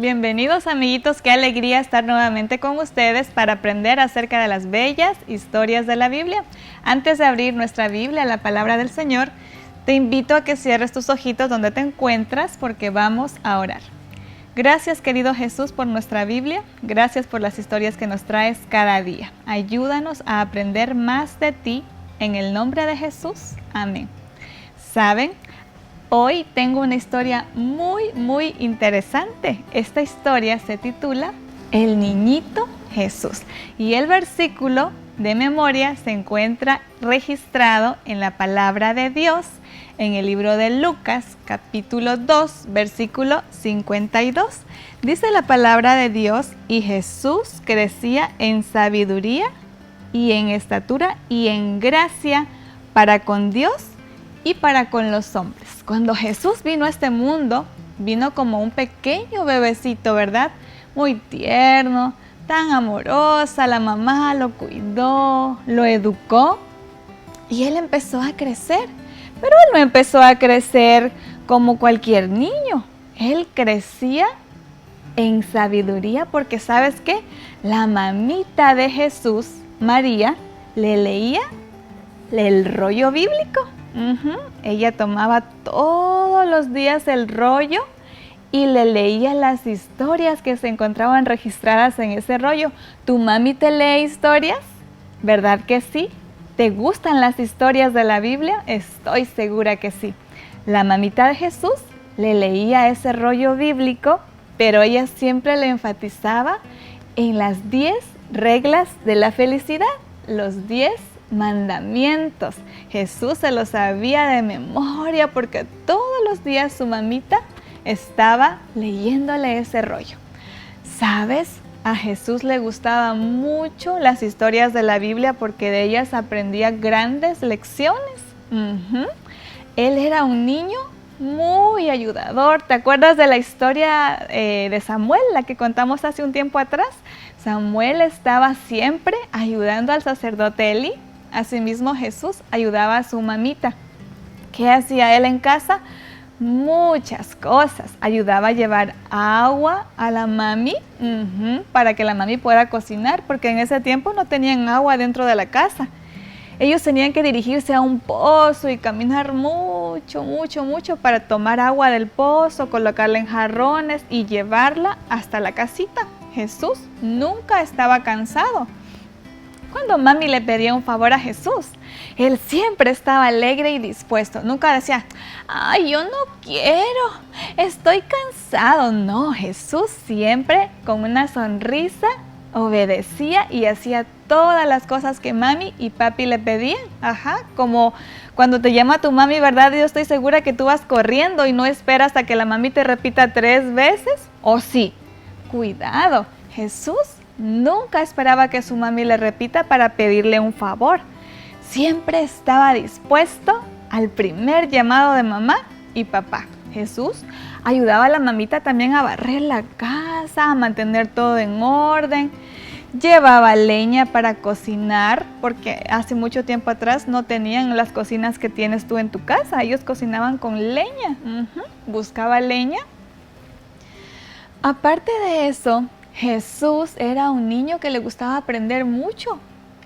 Bienvenidos amiguitos, qué alegría estar nuevamente con ustedes para aprender acerca de las bellas historias de la Biblia. Antes de abrir nuestra Biblia, la palabra del Señor, te invito a que cierres tus ojitos donde te encuentras porque vamos a orar. Gracias querido Jesús por nuestra Biblia, gracias por las historias que nos traes cada día. Ayúdanos a aprender más de ti, en el nombre de Jesús, amén. ¿Saben? Hoy tengo una historia muy interesante. Esta historia se titula El Niñito Jesús y el versículo de memoria se encuentra registrado en la palabra de Dios en el libro de Lucas, capítulo 2, versículo 52. Dice la palabra de Dios: y Jesús crecía en sabiduría y en estatura y en gracia para con Dios y para con los hombres. Cuando Jesús vino a este mundo, vino como un pequeño bebecito, ¿verdad? Muy tierno, tan amorosa, la mamá lo cuidó, lo educó y él empezó a crecer. Pero él no empezó a crecer como cualquier niño. Él crecía en sabiduría porque, ¿sabes qué? La mamita de Jesús, María, le leía el rollo bíblico. Ella tomaba todos los días el rollo y le leía las historias que se encontraban registradas en ese rollo. ¿Tu mami te lee historias? ¿Verdad que sí? ¿Te gustan las historias de la Biblia? Estoy segura que sí. La mamita de Jesús le leía ese rollo bíblico, pero ella siempre le enfatizaba en las 10 reglas de la felicidad, los 10 mandamientos. Jesús se los sabía de memoria porque todos los días su mamita estaba leyéndole ese rollo. ¿Sabes? A Jesús le gustaban mucho las historias de la Biblia porque de ellas aprendía grandes lecciones. Él era un niño muy ayudador. ¿Te acuerdas de la historia de Samuel, la que contamos hace un tiempo atrás? Samuel estaba siempre ayudando al sacerdote Elí. Asimismo, Jesús ayudaba a su mamita. ¿Qué hacía él en casa? Muchas cosas. Ayudaba a llevar agua a la mami para que la mami pueda cocinar, porque en ese tiempo no tenían agua dentro de la casa. Ellos tenían que dirigirse a un pozo y caminar mucho para tomar agua del pozo, colocarla en jarrones y llevarla hasta la casita. Jesús nunca estaba cansado. Cuando mami le pedía un favor a Jesús, él siempre estaba alegre y dispuesto. Nunca decía, ay, yo no quiero, estoy cansado. No, Jesús siempre con una sonrisa obedecía y hacía todas las cosas que mami y papi le pedían. Como cuando te llama tu mami, ¿verdad? Yo estoy segura que tú vas corriendo y no esperas hasta que la mami te repita 3 veces. ¿O sí? Cuidado, Jesús nunca esperaba que su mami le repita para pedirle un favor. Siempre estaba dispuesto al primer llamado de mamá y papá. Jesús ayudaba a la mamita también a barrer la casa, a mantener todo en orden. Llevaba leña para cocinar, porque hace mucho tiempo atrás no tenían las cocinas que tienes tú en tu casa. Ellos cocinaban con leña. Buscaba leña. Aparte de eso, Jesús era un niño que le gustaba aprender mucho.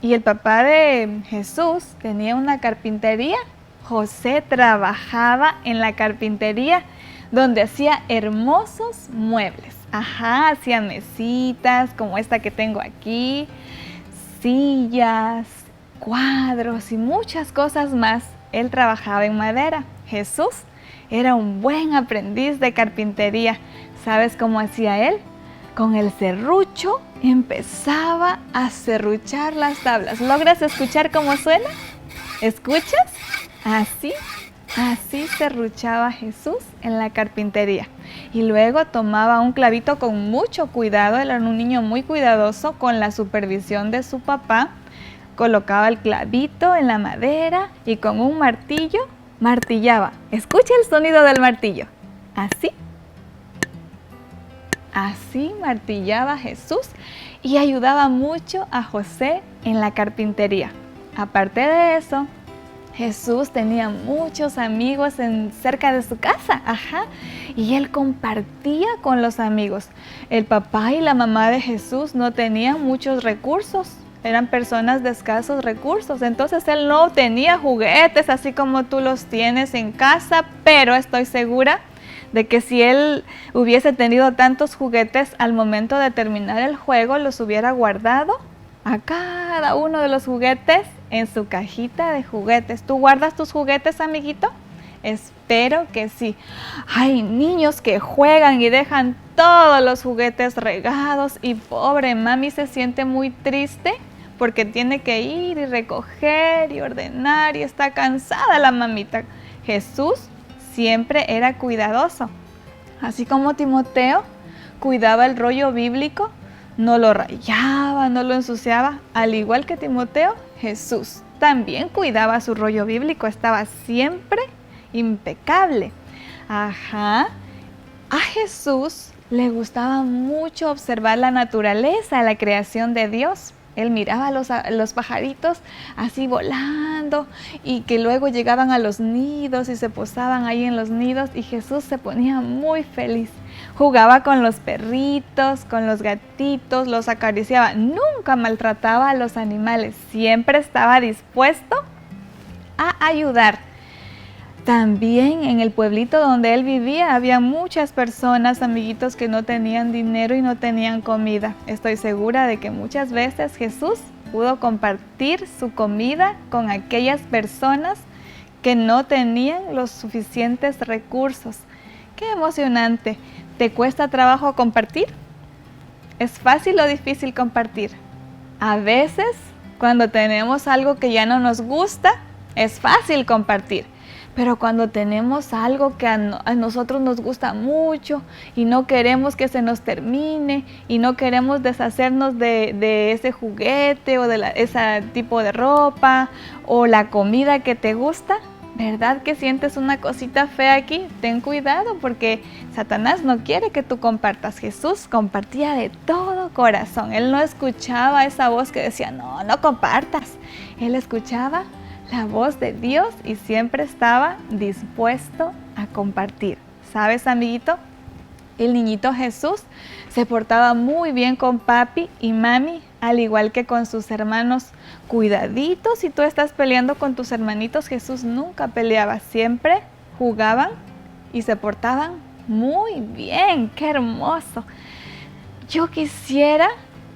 Y el papá de Jesús tenía una carpintería. José trabajaba en la carpintería donde hacía hermosos muebles. Hacía mesitas como esta que tengo aquí, sillas, cuadros y muchas cosas más. Él trabajaba en madera. Jesús era un buen aprendiz de carpintería. ¿Sabes cómo hacía él? Con el serrucho empezaba a serruchar las tablas. ¿Logras escuchar cómo suena? ¿Escuchas? Así serruchaba Jesús en la carpintería. Y luego tomaba un clavito con mucho cuidado. Él era un niño muy cuidadoso. Con la supervisión de su papá, colocaba el clavito en la madera y con un martillo martillaba. Escucha el sonido del martillo. Así martillaba Jesús y ayudaba mucho a José en la carpintería. Aparte de eso, Jesús tenía muchos amigos cerca de su casa, y él compartía con los amigos. El papá y la mamá de Jesús no tenían muchos recursos, eran personas de escasos recursos, entonces él no tenía juguetes así como tú los tienes en casa, pero estoy segura de que si él hubiese tenido tantos juguetes, al momento de terminar el juego los hubiera guardado a cada uno de los juguetes en su cajita de juguetes. ¿Tú guardas tus juguetes, amiguito? Espero que sí. Hay niños que juegan y dejan todos los juguetes regados y pobre mami se siente muy triste porque tiene que ir y recoger y ordenar y está cansada la mamita. Jesús siempre era cuidadoso. Así como Timoteo cuidaba el rollo bíblico, no lo rayaba, no lo ensuciaba. Al igual que Timoteo, Jesús también cuidaba su rollo bíblico, estaba siempre impecable. A Jesús le gustaba mucho observar la naturaleza, la creación de Dios. Él miraba a los pajaritos así volando y que luego llegaban a los nidos y se posaban ahí en los nidos y Jesús se ponía muy feliz. Jugaba con los perritos, con los gatitos, los acariciaba. Nunca maltrataba a los animales, siempre estaba dispuesto a ayudar. También en el pueblito donde él vivía había muchas personas, amiguitos, que no tenían dinero y no tenían comida. Estoy segura de que muchas veces Jesús pudo compartir su comida con aquellas personas que no tenían los suficientes recursos. ¡Qué emocionante! ¿Te cuesta trabajo compartir? ¿Es fácil o difícil compartir? A veces, cuando tenemos algo que ya no nos gusta, es fácil compartir. Pero cuando tenemos algo que a nosotros nos gusta mucho y no queremos que se nos termine y no queremos deshacernos de ese juguete o de ese tipo de ropa o la comida que te gusta, ¿verdad que sientes una cosita fea aquí? Ten cuidado porque Satanás no quiere que tú compartas. Jesús compartía de todo corazón. Él no escuchaba esa voz que decía, no, no compartas. Él escuchaba la voz de Dios y siempre estaba dispuesto a compartir. ¿Sabes, amiguito? El niñito Jesús se portaba muy bien con papi y mami, al igual que con sus hermanos. Cuidadito, si tú estás peleando con tus hermanitos, Jesús nunca peleaba, siempre jugaban y se portaban muy bien. ¡Qué hermoso! Yo quisiera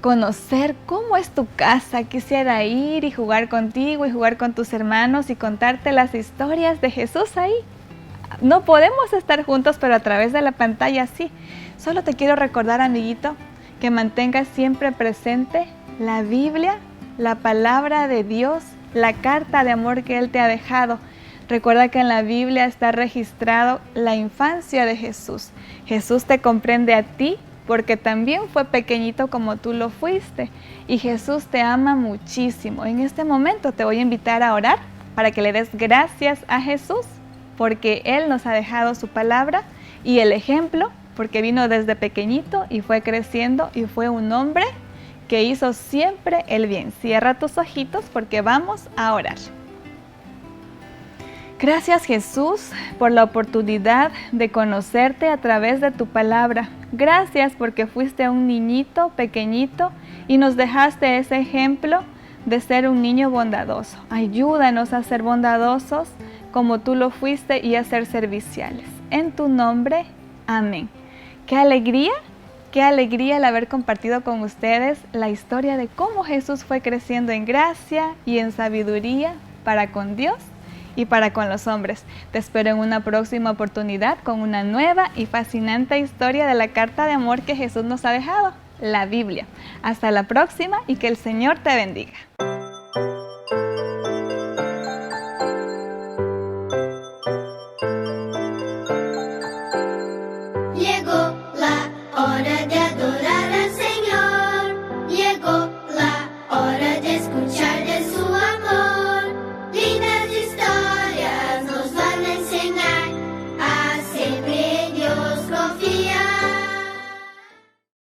conocer cómo es tu casa, quisiera ir y jugar contigo y jugar con tus hermanos y contarte las historias de Jesús ahí. No podemos estar juntos, pero a través de la pantalla sí. Solo te quiero recordar, amiguito, que mantengas siempre presente la Biblia, la palabra de Dios, la carta de amor que Él te ha dejado. Recuerda que en la Biblia está registrado la infancia de Jesús. Jesús te comprende a ti, porque también fue pequeñito como tú lo fuiste y Jesús te ama muchísimo. En este momento te voy a invitar a orar para que le des gracias a Jesús porque Él nos ha dejado su palabra y el ejemplo porque vino desde pequeñito y fue creciendo y fue un hombre que hizo siempre el bien. Cierra tus ojitos porque vamos a orar. Gracias, Jesús, por la oportunidad de conocerte a través de tu palabra. Gracias porque fuiste un niñito pequeñito y nos dejaste ese ejemplo de ser un niño bondadoso. Ayúdanos a ser bondadosos como tú lo fuiste y a ser serviciales. En tu nombre, amén. ¡Qué alegría! Qué alegría el haber compartido con ustedes la historia de cómo Jesús fue creciendo en gracia y en sabiduría para con Dios y para con los hombres. Te espero en una próxima oportunidad con una nueva y fascinante historia de la carta de amor que Jesús nos ha dejado, la Biblia. Hasta la próxima y que el Señor te bendiga.